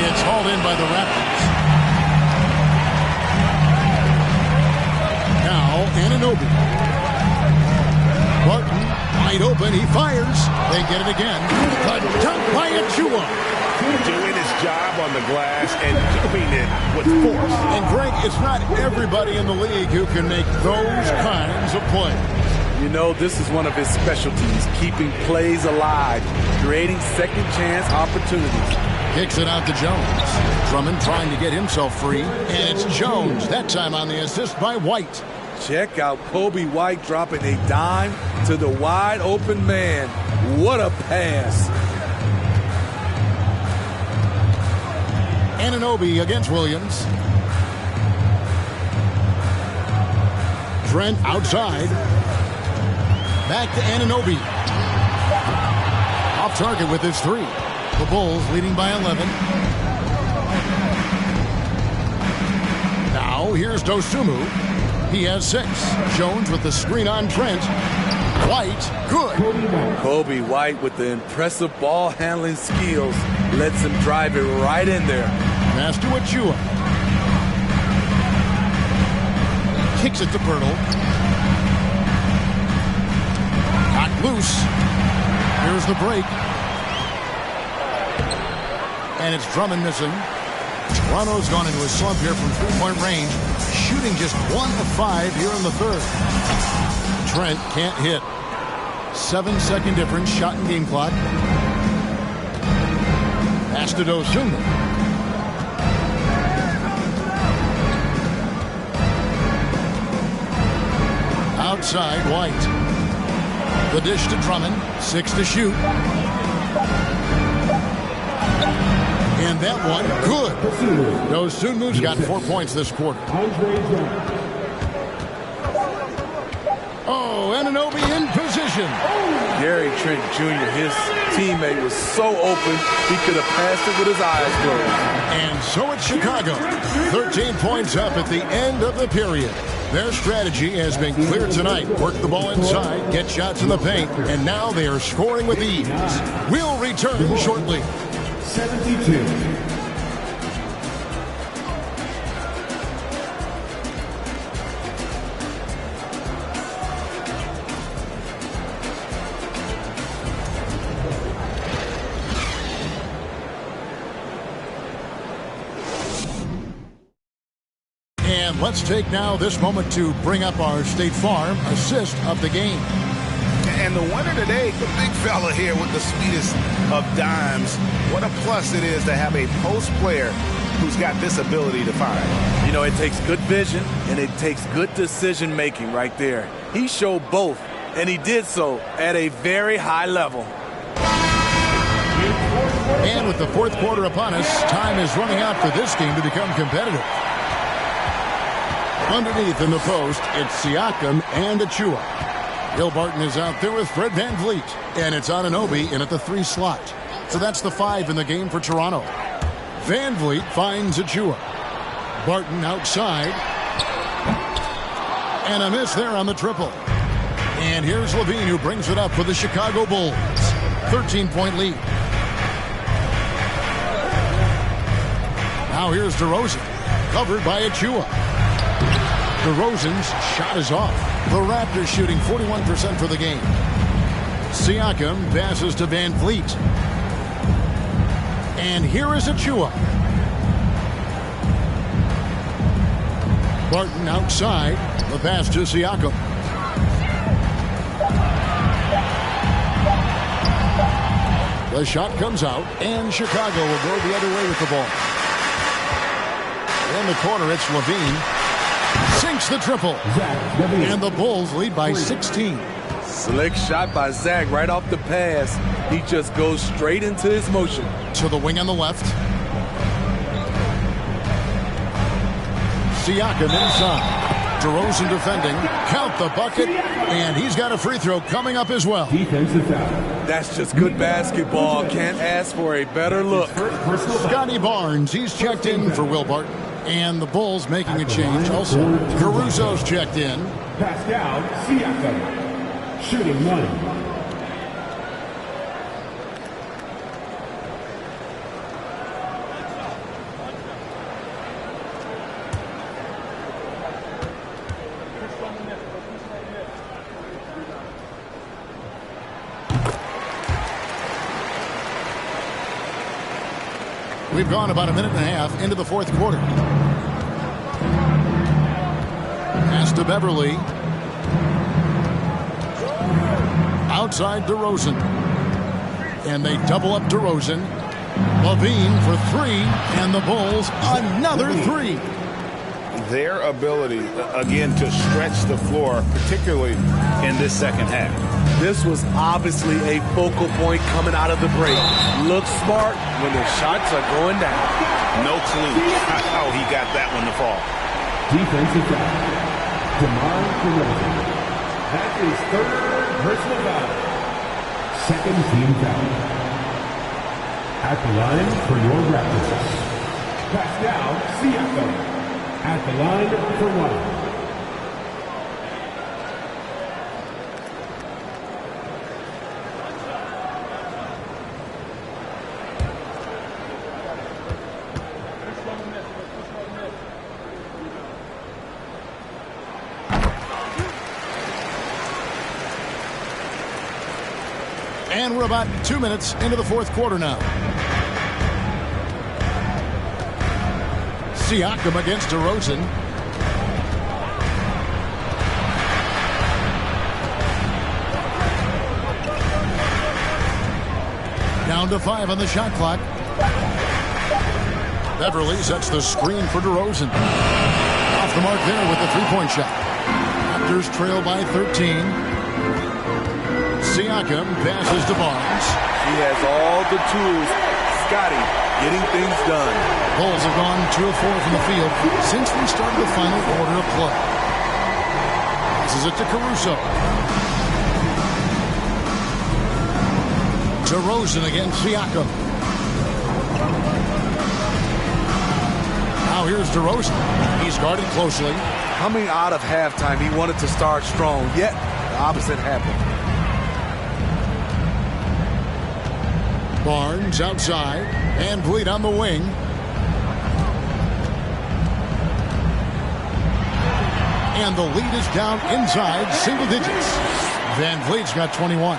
It's hauled in by the Raptors. Now, Anunoby. Barton, wide open. He fires. They get it again. But dunked by Achua. Doing his job on the glass and doing it with force. And Greg, it's not everybody in the league who can make those kinds of plays. You know, this is one of his specialties, keeping plays alive, creating second chance opportunities. Kicks it out to Jones. Drummond trying to get himself free. And it's Jones, that time on the assist by White. Check out Kobe White dropping a dime to the wide open man. What a pass. Anunoby against Williams. Trent outside. Back to Anunoby. Off target with his 3. The Bulls leading by 11. Now here's Dosunmu. He has 6. Jones with the screen on Trent. White, good. Kobe White with the impressive ball handling skills lets him drive it right in there. Pass to Achua. Kicks it to Pirtle. Knocked loose. Here's the break. And it's Drummond missing. Toronto's gone into a slump here from three-point range, shooting just 1 of 5 here in the third. Trent can't hit. 7-second difference, shot and game clock. Pass to Dosunmu. Outside, White. The dish to Drummond. 6 to shoot. And that one, good. Dosunmu's got 4 points this quarter. Oh, Anunoby in position. Gary Trent Jr., his teammate, was so open, he could have passed it with his eyes closed. And so it's Chicago. 13 points up at the end of the period. Their strategy has been clear tonight. Work the ball inside, get shots in the paint, and now they are scoring with ease. We'll return shortly. 72. And let's take now this moment to bring up our State Farm assist of the game. And the winner today, the big fella here with the sweetest of dimes. What a plus it is to have a post player who's got this ability to find. You know, it takes good vision and it takes good decision making right there. He showed both, and he did so at a very high level. And with the fourth quarter upon us, time is running out for this game to become competitive. Underneath in the post, it's Siakam and Achua. Will Barton is out there with Fred VanVleet. And it's Anunoby in at the 3 slot. So that's the 5 in the game for Toronto. VanVleet finds Achua. Barton outside. And a miss there on the triple. And here's Levine who brings it up for the Chicago Bulls. 13-point lead. Now here's DeRozan. Covered by Achua. DeRozan's shot is off. The Raptors shooting 41% for the game. Siakam passes to VanVleet. And here is Achua. Barton outside. The pass to Siakam. The shot comes out, and Chicago will go the other way with the ball. In the corner, it's Levine. Sinks the triple. And the Bulls lead by 16. Slick shot by Zach right off the pass. He just goes straight into his motion. To the wing on the left. Siakam inside. DeRozan defending. Count the bucket. And he's got a free throw coming up as well. Defensive foul. That's just good basketball. Can't ask for a better look. Scotty Barnes, he's checked in for Will Barton. And the Bulls making a change also. Caruso's checked in. Pascal Siakam, shooting 1. We've gone about a minute and a half into the fourth quarter. Pass to Beverly. Outside DeRozan. And they double up DeRozan. Levine for 3. And the Bulls another 3. Their ability, again, to stretch the floor, particularly in this second half. This was obviously a focal point coming out of the break. Looks smart when the shots are going down. No clue how he got that one to fall. Defensive foul. DeMar DeRozan. That is third personal foul. Second team foul. At the line for your Raptors, Pascal Siakam. At the line for 1. And we're about 2 minutes into the fourth quarter now. Siakam against DeRozan. Down to 5 on the shot clock. Beverly sets the screen for DeRozan. Off the mark there with the three-point shot. Raptors trail by 13. Siakam passes to Barnes. He has all the tools. Scotty getting things done. Bulls have gone 2 of 4 from the field since we started the final quarter of play. Passes it to Caruso. DeRozan against Siakam. Now here's DeRozan. He's guarded closely. Coming out of halftime, he wanted to start strong, yet the opposite happened. Barnes outside, and Vliet on the wing. And the lead is down inside single digits. Van Vliet's got 21.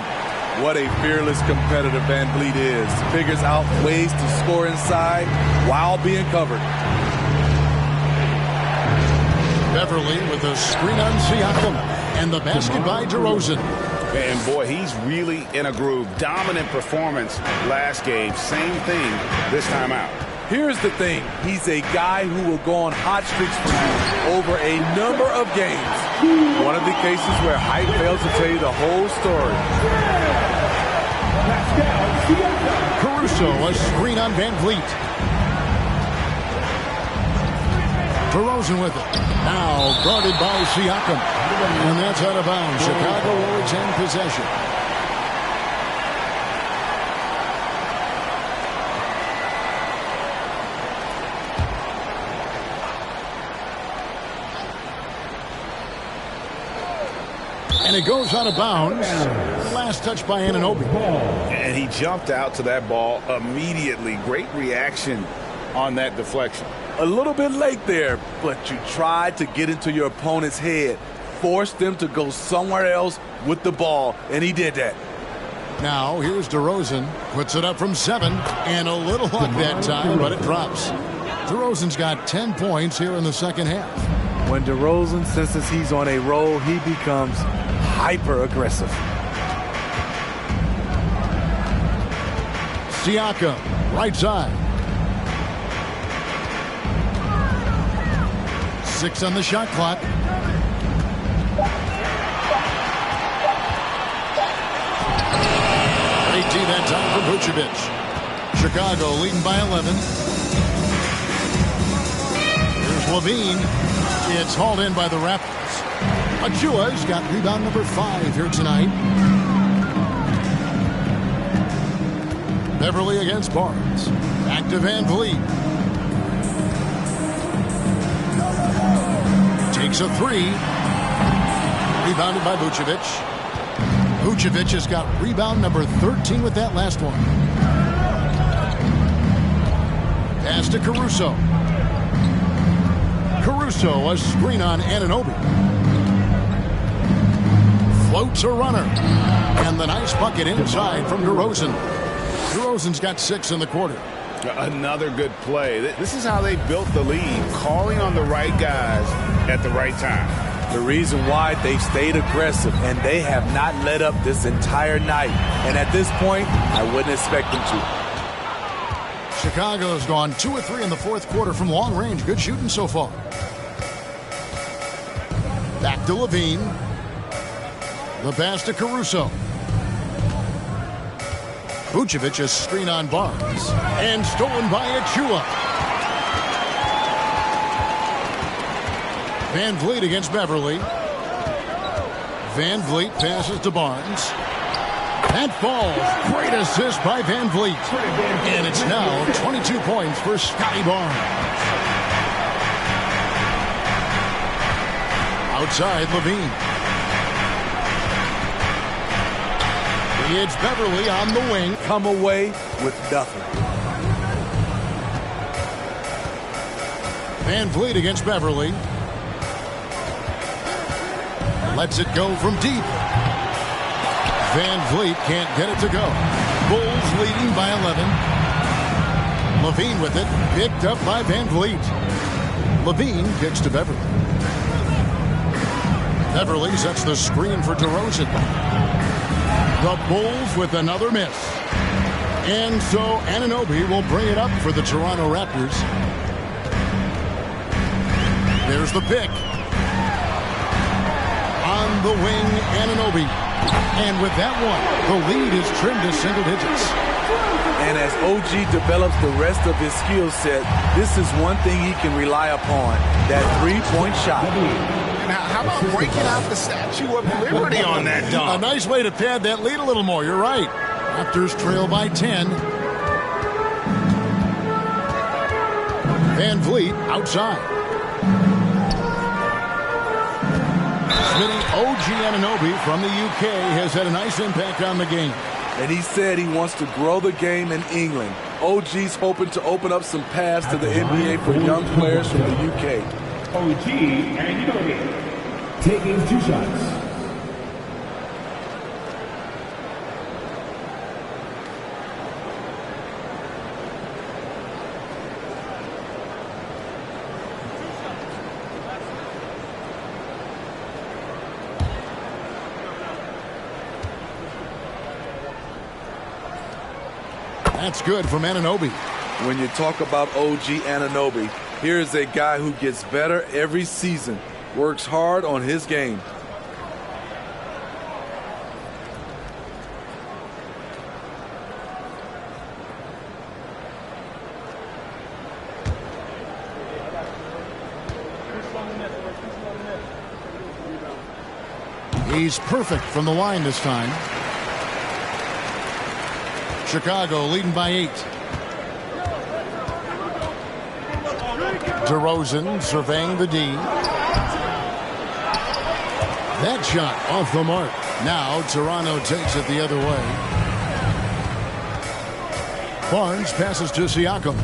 What a fearless competitor Van Vliet is. Figures out ways to score inside while being covered. Beverly with a screen on Siakam, and the basket by DeRozan. And boy, he's really in a groove. Dominant performance last game. Same thing this time out. Here's the thing. He's a guy who will go on hot streaks for you over a number of games. One of the cases where hype fails to tell you the whole story. Caruso, a screen on Van Vliet. DeRozan with it. Now guarded by Siakam. And that's out of bounds. Chicago will retain possession. And it goes out of bounds. Last touch by Anunoby. And he jumped out to that ball immediately. Great reaction on that deflection. A little bit late there, but you tried to get into your opponent's head. Forced them to go somewhere else with the ball, and he did that. Now here's DeRozan. Puts it up from 7, and a little luck that time, but it drops. DeRozan's got 10 points here in the second half. When DeRozan senses he's on a roll, he becomes hyper-aggressive. Siakam, right side. 6 on the shot clock. That time for Vucevic. Chicago leading by 11. Here's Levine. It's hauled in by the Raptors. Achua's got rebound number 5 here tonight. Beverly against Barnes. Back to Van Vliet. Takes a 3. Rebounded by Vucevic. Vucevic has got rebound number 13 with that last one. Pass to Caruso. Caruso, a screen on Anunoby. Floats a runner. And the nice bucket inside from DeRozan. DeRozan's got 6 in the quarter. Another good play. This is how they built the lead, calling on the right guys at the right time. The reason why they've stayed aggressive, and they have not let up this entire night. And at this point, I wouldn't expect them to. Chicago's gone 2 of 3 in the fourth quarter from long range. Good shooting so far. Back to Levine. The pass to Caruso. Vucevic, a screen on Barnes. And stolen by Achua. Van Vliet against Beverly. Van Vliet passes to Barnes. That falls. Great assist by Van Vliet. And it's now 22 points for Scotty Barnes. Outside, Levine. It's Beverly on the wing. Come away with nothing. Van Vliet against Beverly. Lets it go from deep. Van Vliet can't get it to go. Bulls leading by 11. Levine with it. Picked up by Van Vliet. Levine kicks to Beverly. Beverly sets the screen for DeRozan. The Bulls with another miss. And so Anunoby will bring it up for the Toronto Raptors. There's the pick. On the wing, Anunoby. And with that one, the lead is trimmed to single digits. And as OG develops the rest of his skill set, this is one thing he can rely upon, that three-point shot. Now, how about breaking out the Statue of Liberty on that dunk? A nice way to pad that lead a little more. You're right. Raptors trail by 10. Van Vliet outside. Smitty, OG Anunoby from the UK has had a nice impact on the game. And he said he wants to grow the game in England. OG's hoping to open up some paths to the NBA for young players from the UK. OG Anunoby taking 2 shots. That's good from Anunoby. When you talk about OG Anunoby, here's a guy who gets better every season, works hard on his game. He's perfect from the line this time. Chicago leading by 8. DeRozan surveying the D. That shot off the mark. Now Toronto takes it the other way. Barnes passes to Siakam.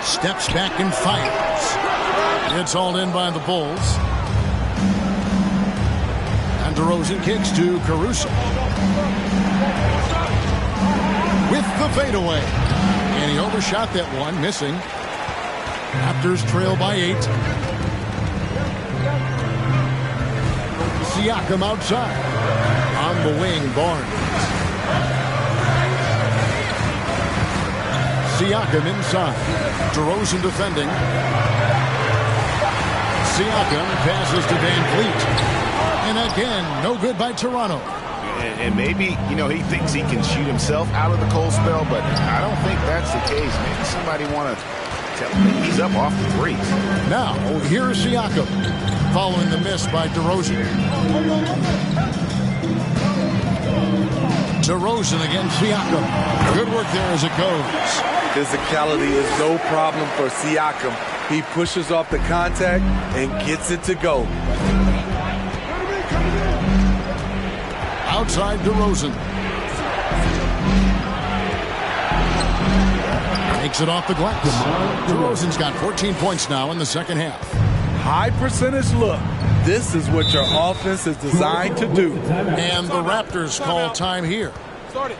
Steps back and fires. It's hauled in by the Bulls. And DeRozan kicks to Caruso. With the fadeaway. And he overshot that one, missing. Raptors trail by 8. Siakam outside. On the wing, Barnes. Siakam inside. DeRozan defending. Siakam passes to Van Vliet. And again, no good by Toronto. And maybe, he thinks he can shoot himself out of the cold spell, but I don't think that's the case. Maybe somebody want to tell him he's up off the threes. Now, here's Siakam following the miss by DeRozan. DeRozan against Siakam. Good work there as it goes. Physicality is no problem for Siakam. He pushes off the contact and gets it to go. Outside DeRozan. Takes it off the glass. DeRozan's got 14 points now in the second half. High percentage look. This is what your offense is designed to do. And the Raptors call time here. Start it.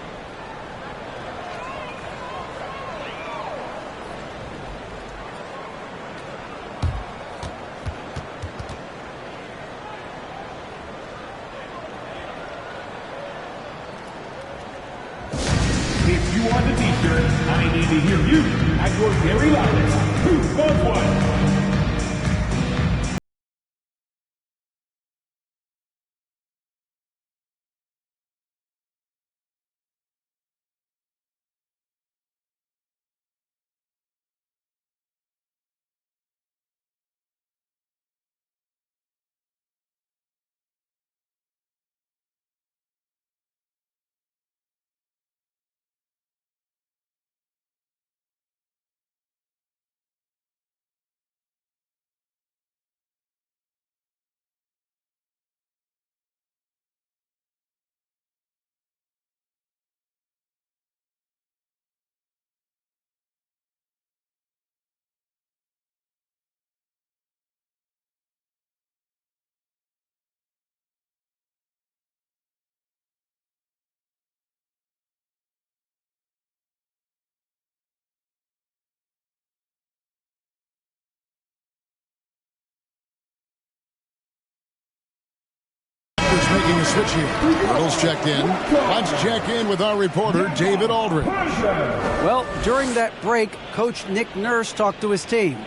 If you want the t-shirt, I need to hear you at your very loudest. Who wants one? Making a switch here. Riddle's checked in. Let's check in with our reporter, David Aldridge. Well, during that break, Coach Nick Nurse talked to his team.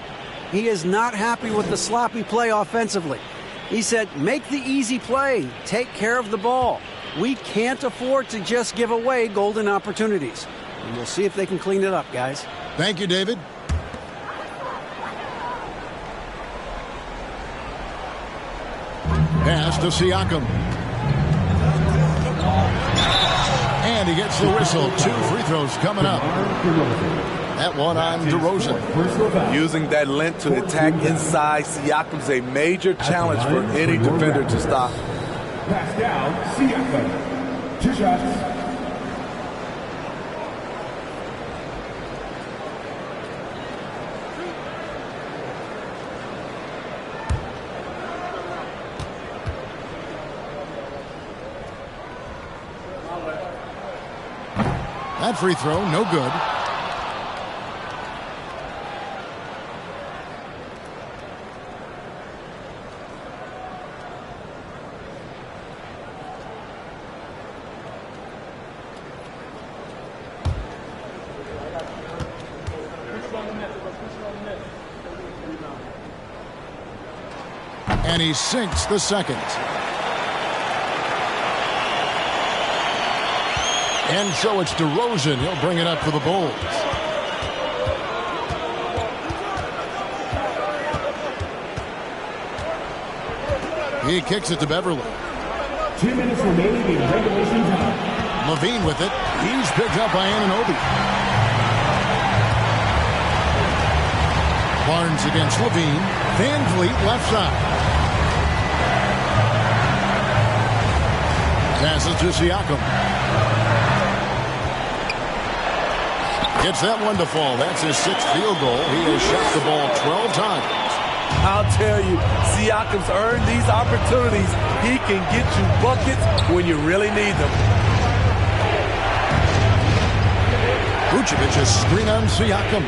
He is not happy with the sloppy play offensively. He said, make the easy play. Take care of the ball. We can't afford to just give away golden opportunities. And we'll see if they can clean it up, guys. Thank you, David. Pass to Siakam. And he gets the whistle. 2 free throws coming up. That one on DeRozan. Using that length to attack inside Siakam's a major challenge for any defender to stop. Pass down, Siakam. 2 shots. That free throw, no good. And he sinks the second. And so it's DeRozan. He'll bring it up for the Bulls. He kicks it to Beverly. 2 minutes remaining in regulation time. Levine with it. He's picked up by Anunoby. Barnes against Levine. Van Vliet left side. Passes to Siakam. Gets that one to fall. That's his 6th field goal. He has shot the ball 12 times. I'll tell you, Siakam's earned these opportunities. He can get you buckets when you really need them. Vucevic is screen on Siakam.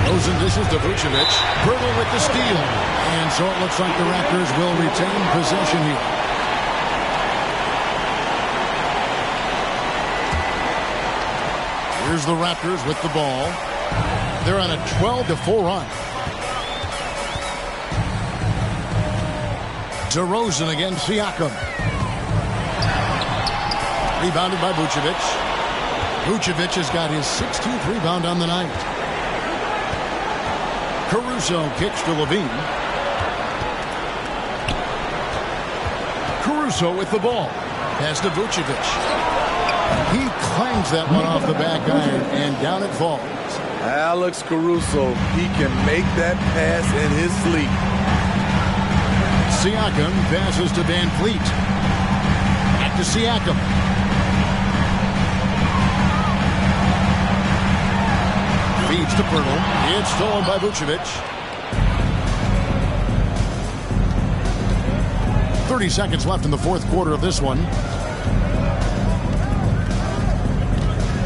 Those dishes to Vucevic. Berger with the steal. And so it looks like the Raptors will retain possession here. Here's the Raptors with the ball. They're on a 12-4 run. DeRozan against Siakam. Rebounded by Vucevic. Vucevic has got his 16th rebound on the night. Caruso kicks to Levine. Caruso with the ball. Pass to Vucevic. He clangs that one off the back iron, and down it falls. Alex Caruso, he can make that pass in his sleep. Siakam passes to Van Fleet. Back to Siakam. Feeds to Pirtle. It's stolen by Vucevic. 30 seconds left in the fourth quarter of this one.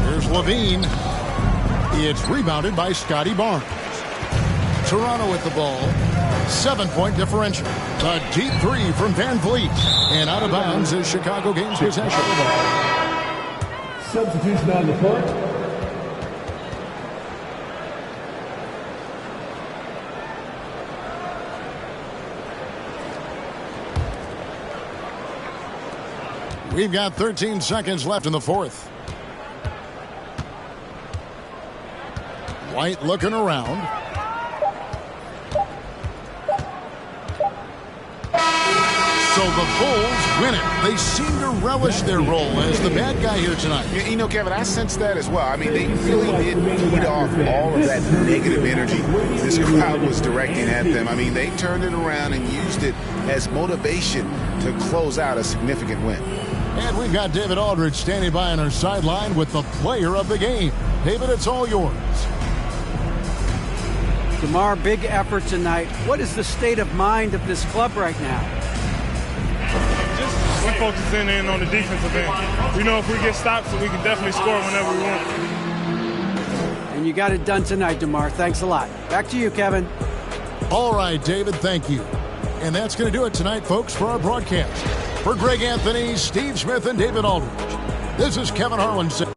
Here's Levine. It's rebounded by Scotty Barnes. Toronto with the ball. 7-point differential. A deep three from Van Vliet. And out of bounds as Chicago gains possession. Substitution on the court. We've got 13 seconds left in the fourth. White looking around. So the Bulls win it. They seem to relish their role as the bad guy here tonight. You know, Kevin, I sense that as well. I mean, they really did feed off all of that negative energy this crowd was directing at them. I mean, they turned it around and used it as motivation to close out a significant win. And we've got David Aldridge standing by on our sideline with the player of the game. David, it's all yours. DeMar, big effort tonight. What is the state of mind of this club right now? Just we're focusing in on the defensive end. We know if we get stops, we can definitely score whenever we want. And you got it done tonight, DeMar. Thanks a lot. Back to you, Kevin. All right, David, thank you. And that's going to do it tonight, folks, for our broadcast. For Greg Anthony, Steve Smith, and David Aldridge, this is Kevin Harlan saying